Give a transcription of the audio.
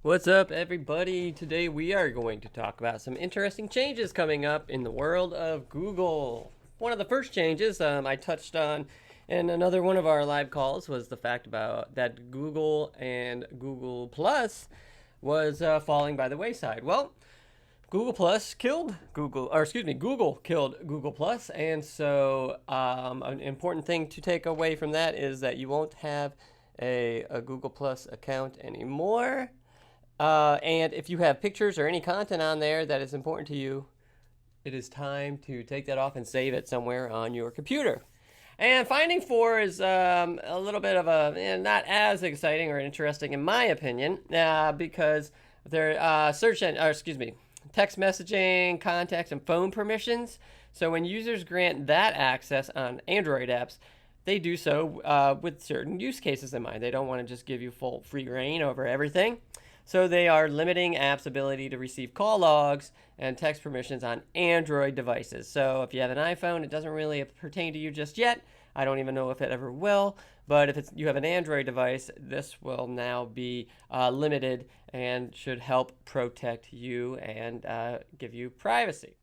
What's up, everybody? Today we are going to talk about some interesting changes coming up in the world of Google. One of the first changes I touched on in another one of our live calls was the fact about that Google and Google Plus was falling by the wayside. Well, Google Plus killed Google, or excuse me, Google killed Google Plus, and so an important thing to take away from that is that you won't have a Google Plus account anymore. And if you have pictures or any content on there that is important to you, it is time to take that off and save it somewhere on your computer. And finding four is a little bit of not as exciting or interesting in my opinion, because they're text messaging, contacts, and phone permissions. So when users grant that access on Android apps, they do so with certain use cases in mind. They don't want to just give you full free reign over everything. So they are limiting apps' ability to receive call logs and text permissions on Android devices. So if you have an iPhone, it doesn't really pertain to you just yet. I don't even know if it ever will. But if you have an Android device, this will now be limited and should help protect you and give you privacy.